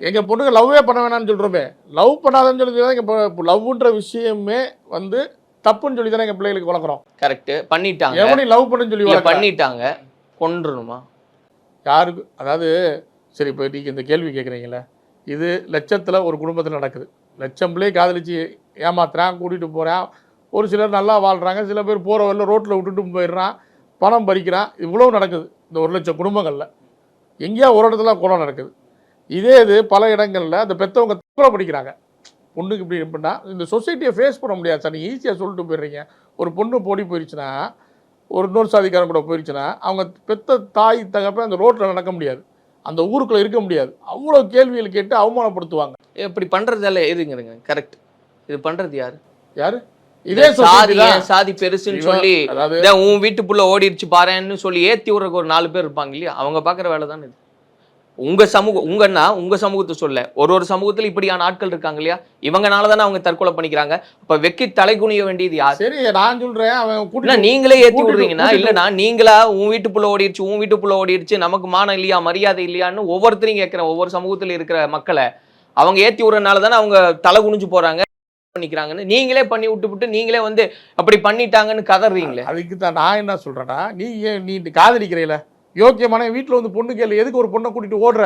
எங்கள் பொண்ணுங்க லவ்வே பண்ண வேணாம்னு சொல்கிறோமே, லவ் பண்ணாதன்னு சொல்லி தான் இப்போ லவ்ன்ற விஷயமே வந்து தப்புன்னு சொல்லி தானே எங்கள் பிள்ளைகளுக்கு வளர்க்குறோம். கரெக்ட், பண்ணிட்டாங்க. எவனையும் லவ் பண்ணுன்னு சொல்லி பண்ணிட்டாங்க, கொன்றுணுமா யாருக்கு? அதாவது சரி, இப்போ நீங்கள் இந்த கேள்வி கேட்குறீங்களே, இது லட்சத்தில் ஒரு குடும்பத்தில் நடக்குது. லட்சம் பிள்ளையை காதலிச்சு ஏமாத்துறான், கூட்டிகிட்டு போகிறான். ஒரு சிலர் நல்லா வாழ்கிறாங்க, சில பேர் போகிற வரல ரோட்டில் விட்டுட்டு போயிடுறான், பணம் பறிக்கிறான். இவ்வளோ நடக்குது இந்த 1,00,000 குடும்பங்களில். எங்கேயா ஒரு இடத்துல கொலை நடக்குது. இதே இது பல இடங்களில் அந்த பெற்றவங்க தற்கொலை பண்ணிக்கிறாங்க. பொண்ணுக்கு இப்படி எப்படின்னா இந்த சொசைட்டியை ஃபேஸ் பண்ண முடியாது சார். நீங்கள் ஈஸியாக சொல்லிட்டு போயிடுறீங்க. ஒரு பொண்ணு போடி போயிடுச்சுன்னா, ஒரு இன்னொரு சாதிக்காரன் கூட போயிடுச்சுன்னா, அவங்க பெத்த தாய் தகப்ப அந்த ரோட்டில் நடக்க முடியாது, அந்த ஊருக்குள்ளே இருக்க முடியாது. அவ்வளோ கேள்விகள் கேட்டு அவமானப்படுத்துவாங்க. இப்படி பண்ணுறதால எதுங்கிறங்க கரெக்ட்? இது பண்ணுறது யார்? யார்? இதே சாதி பெருசுன்னு சொல்லி, உன் வீட்டுக்குள்ள ஓடிடுச்சு பாருன்னு சொல்லி ஏற்றி விடுறதுக்கு ஒரு 4 பேர் இருப்பாங்க இல்லையா, அவங்க பார்க்குற வேலை தானே இது. உங்க சமூகம், உங்க சமூகத்தை சொல்ல ஒரு சமூகத்தில் இப்படியான ஆட்கள் இருக்காங்க இல்லையா, இவங்கனால தானே அவங்க தற்கொலை பண்ணிக்கிறாங்க. அப்ப வெக்கி தலை குனிய வேண்டியது யார்? சரி, நான் சொல்றேன், அவன் நீங்களே ஏற்றி விடுறீங்கன்னா, இல்லைன்னா நீங்களா உன் வீட்டுக்குள்ள ஓடிடுச்சு நமக்கு மானம் இல்லையா, மரியாதை இல்லையான்னு ஒவ்வொருத்தரையும் கேட்கிறேன். ஒவ்வொரு சமூகத்தில் இருக்கிற மக்களை அவங்க ஏற்றி விடுறதுனால தானே அவங்க தலை குனிஞ்சு போறாங்க, பண்ணிக்கிறாங்கன்னு நீங்களே பண்ணி விட்டு நீங்களே வந்து அப்படி பண்ணிட்டாங்கன்னு கதறீங்களே. அதுக்கு தான் நான் என்ன சொல்றேன்னா, நீ காதலிக்கிறீல யோக்கியமான வீட்டில் வந்து பொண்ணு கேள்வி, எதுக்கு ஒரு பொண்ணை கூட்டிட்டு ஓடுற?